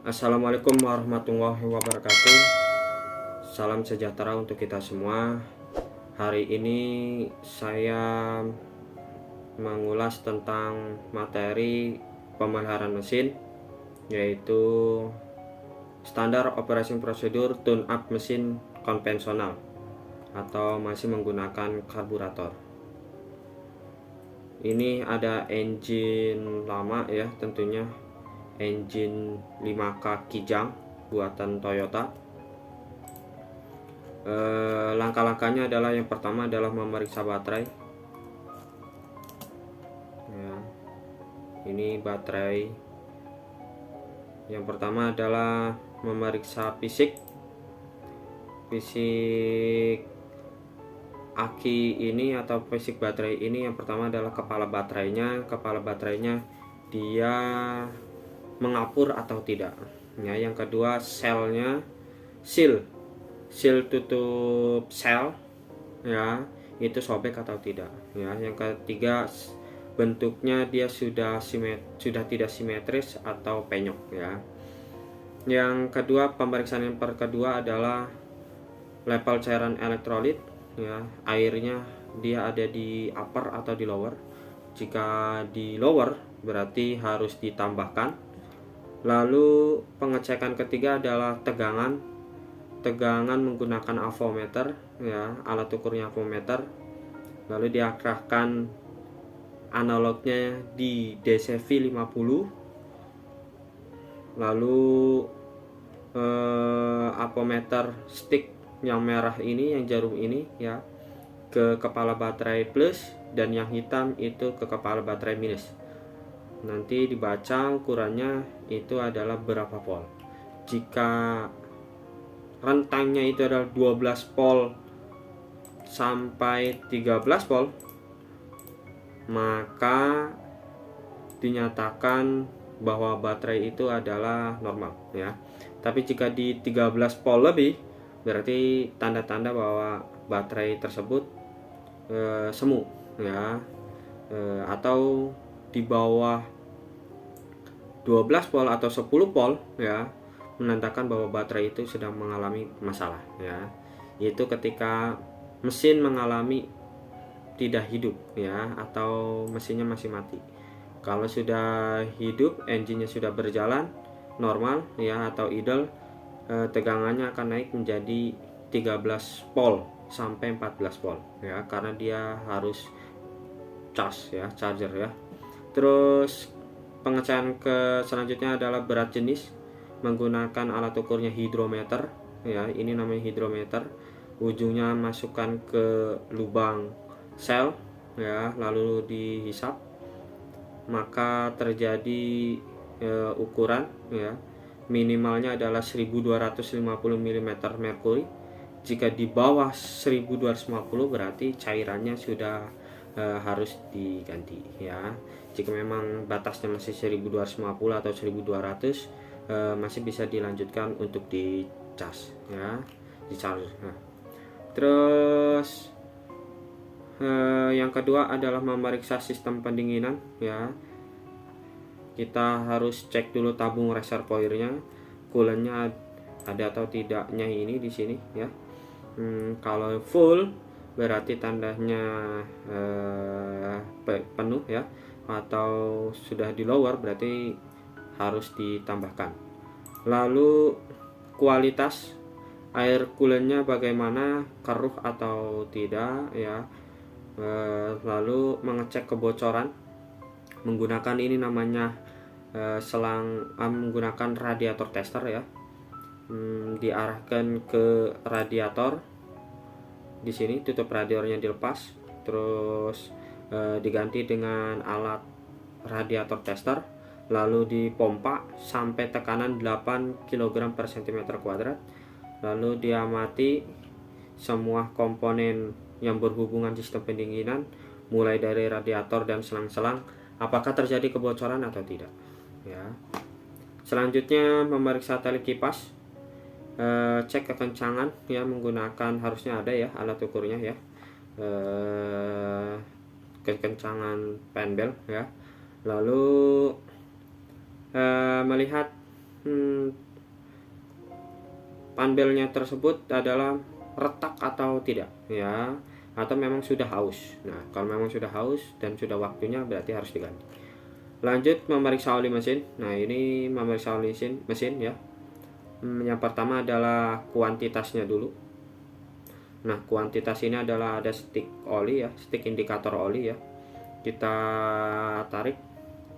Assalamualaikum warahmatullahi wabarakatuh. Salam sejahtera untuk kita semua. Hari ini saya mengulas tentang materi pemeliharaan mesin, yaitu standar operating procedure tune up mesin konvensional atau masih menggunakan karburator. Ini ada engine lama ya, tentunya engine 5K Kijang buatan Toyota. Langkah-langkahnya adalah yang pertama adalah memeriksa baterai ya. Ini baterai. Yang pertama adalah memeriksa fisik aki ini atau fisik baterai ini. Yang pertama adalah kepala baterainya dia mengapur atau tidak ya. Yang kedua selnya, seal tutup sel ya, itu sobek atau tidak ya. Yang ketiga bentuknya dia sudah tidak simetris atau penyok ya. Yang kedua, pemeriksaan yang kedua adalah level cairan elektrolit ya, airnya dia ada di upper atau di lower. Jika di lower berarti harus ditambahkan. Lalu pengecekan ketiga adalah tegangan menggunakan avometer ya, alat ukurnya avometer. Lalu diarahkan analognya di DCV 50. Lalu avometer stick yang merah ini, yang jarum ini ya, ke kepala baterai plus, dan yang hitam itu ke kepala baterai minus. Nanti dibaca ukurannya itu adalah berapa volt. Jika rentangnya itu adalah 12 volt sampai 13 volt, maka dinyatakan bahwa baterai itu adalah normal ya. Tapi jika di 13 volt lebih, berarti tanda-tanda bahwa baterai tersebut semu ya, atau di bawah 12 volt atau 10 volt ya, menandakan bahwa baterai itu sedang mengalami masalah ya. Yaitu ketika mesin mengalami tidak hidup ya, atau mesinnya masih mati. Kalau sudah hidup, engine-nya sudah berjalan normal ya atau idle, tegangannya akan naik menjadi 13 volt sampai 14 volt ya, karena dia harus charger ya. Terus pengecekan selanjutnya adalah berat jenis menggunakan alat ukurnya hidrometer ya. Ini namanya hidrometer. Ujungnya masukkan ke lubang sel ya, lalu dihisap, maka terjadi ukuran ya. Minimalnya adalah 1250 mm merkuri. Jika di bawah 1250 berarti cairannya sudah harus diganti ya. Jika memang batasnya masih 1250 atau 1200, masih bisa dilanjutkan untuk dicas ya, dicharge. Nah, terus yang kedua adalah memeriksa sistem pendinginan ya. Kita harus cek dulu tabung reservoirnya, coolant-nya ada atau tidaknya ini di sini ya. Kalau full berarti tandanya penuh ya, atau sudah di lower berarti harus ditambahkan. Lalu kualitas air coolant-nya bagaimana, keruh atau tidak ya. Lalu mengecek kebocoran menggunakan ini namanya selang, menggunakan radiator tester ya. Diarahkan ke radiator. Di sini tutup radiatornya dilepas, terus diganti dengan alat radiator tester, lalu dipompa sampai tekanan 8 kg per cm². Lalu diamati semua komponen yang berhubungan sistem pendinginan, mulai dari radiator dan selang-selang, apakah terjadi kebocoran atau tidak ya. Selanjutnya memeriksa tali kipas, cek kekencangan ya, menggunakan, harusnya ada ya alat ukurnya ya, kekencangan fan belt ya. Lalu melihat panbelnya tersebut adalah retak atau tidak ya, atau memang sudah haus. Nah, kalau memang sudah haus dan sudah waktunya berarti harus diganti. Lanjut memeriksa oli mesin. Nah, ini memeriksa oli mesin ya. Yang pertama adalah kuantitasnya dulu. Nah, kuantitas ini adalah ada stick oli ya, stick indikator oli ya. Kita tarik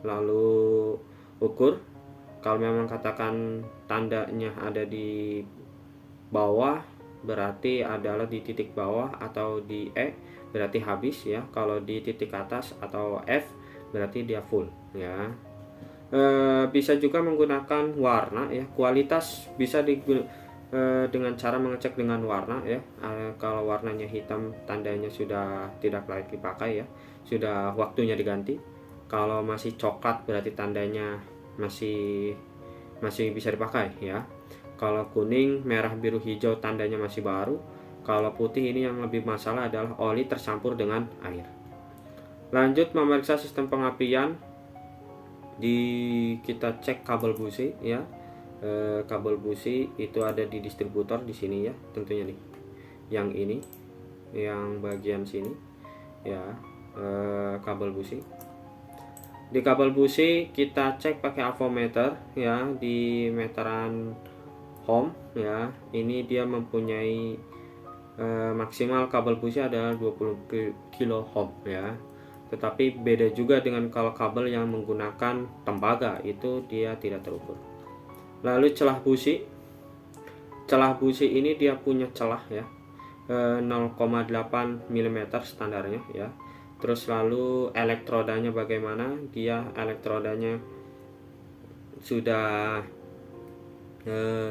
lalu ukur. Kalau memang katakan tandanya ada di bawah, berarti adalah di titik bawah, atau di E berarti habis ya. Kalau di titik atas atau F berarti dia full ya. Bisa juga menggunakan warna ya. Kualitas bisa dengan cara mengecek dengan warna ya. Kalau warnanya hitam tandanya sudah tidak layak dipakai ya, sudah waktunya diganti. Kalau masih coklat berarti tandanya masih bisa dipakai ya. Kalau kuning, merah, biru, hijau tandanya masih baru. Kalau putih ini yang lebih masalah adalah oli tercampur dengan air. Lanjut memeriksa sistem pengapian. Kita cek kabel busi ya. Kabel busi itu ada di distributor di sini ya, tentunya nih. Yang ini, yang bagian sini ya, kabel busi. Di kabel busi kita cek pakai avometer ya, di meteran home ya. Ini dia mempunyai maksimal kabel busi adalah 20 kilo ohm ya. Tetapi beda juga dengan kalau kabel yang menggunakan tembaga, itu dia tidak terukur. Lalu celah busi. Celah busi ini dia punya celah ya, 0,8 mm standarnya ya. Terus lalu elektrodanya bagaimana? Dia elektrodanya sudah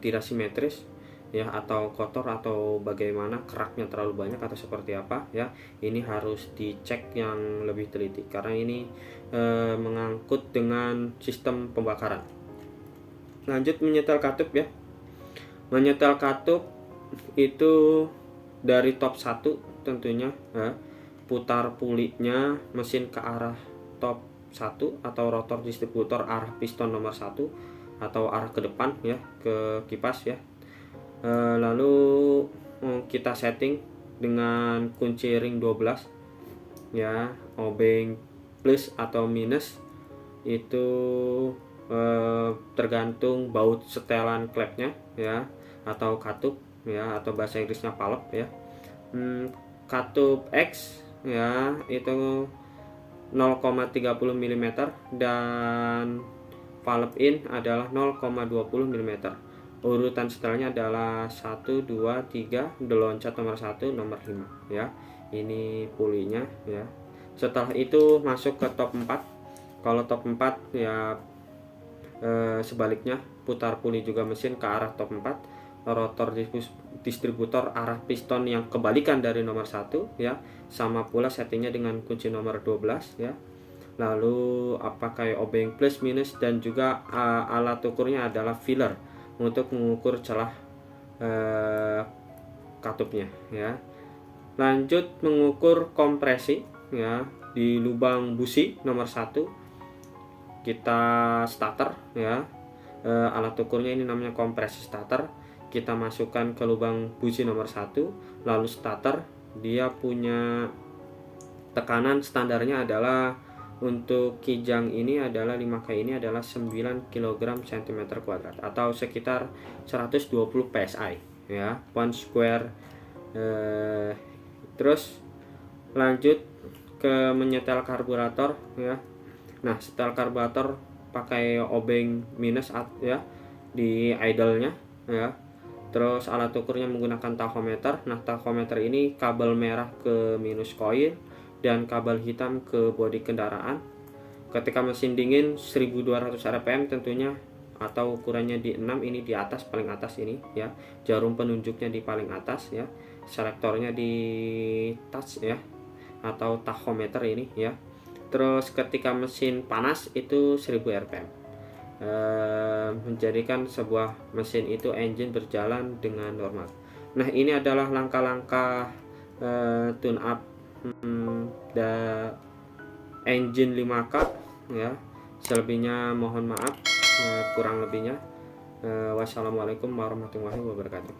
tidak simetris ya, atau kotor, atau bagaimana, keraknya terlalu banyak atau seperti apa ya. Ini harus dicek yang lebih teliti karena ini mengangkut dengan sistem pembakaran. Lanjut menyetel katup ya. Menyetel katup itu dari top 1 tentunya ya. Putar pulinya mesin ke arah top 1 atau rotor distributor arah piston nomor 1 atau arah ke depan ya, ke kipas ya. Lalu kita setting dengan kunci ring 12 ya, obeng plus atau minus itu tergantung baut setelan klepnya ya, atau katup ya, atau bahasa Inggrisnya valve ya. Katup X ya itu 0,30 mm dan valve in adalah 0,20 mm. Urutan setelahnya adalah 1, 2, 3, loncat nomor 1, nomor 5 ya. Ini pulinya ya. Setelah itu masuk ke top 4. Kalau top 4 ya sebaliknya, putar puli juga mesin ke arah top 4. Rotor distributor arah piston yang kebalikan dari nomor 1 ya. Sama pula settingnya dengan kunci nomor 12 ya. Lalu pakai obeng plus minus, dan juga alat ukurnya adalah feeler untuk mengukur celah katupnya ya. Lanjut mengukur kompresi ya, di lubang busi nomor 1 kita starter ya. Alat ukurnya ini namanya kompresi starter. Kita masukkan ke lubang busi nomor 1, lalu starter. Dia punya tekanan standarnya adalah, untuk kijang ini adalah 5K ini adalah 9 kg cm2 atau sekitar 120 psi ya, 1 square. Terus lanjut ke menyetel karburator ya. Nah, setel karburator pakai obeng minus ya di idle-nya ya. Terus alat ukurnya menggunakan tachometer. Nah, tachometer ini kabel merah ke minus koil dan kabel hitam ke bodi kendaraan. Ketika mesin dingin 1200 rpm tentunya, atau ukurannya di 6, ini di atas, paling atas ini ya. Jarum penunjuknya di paling atas ya. Selektornya di touch ya, atau tachometer ini ya. Terus ketika mesin panas itu 1000 rpm. Menjadikan sebuah mesin itu engine berjalan dengan normal. Nah, ini adalah langkah-langkah tune up engine 5K ya. Selebihnya mohon maaf kurang lebihnya. Wassalamualaikum warahmatullahi wabarakatuh.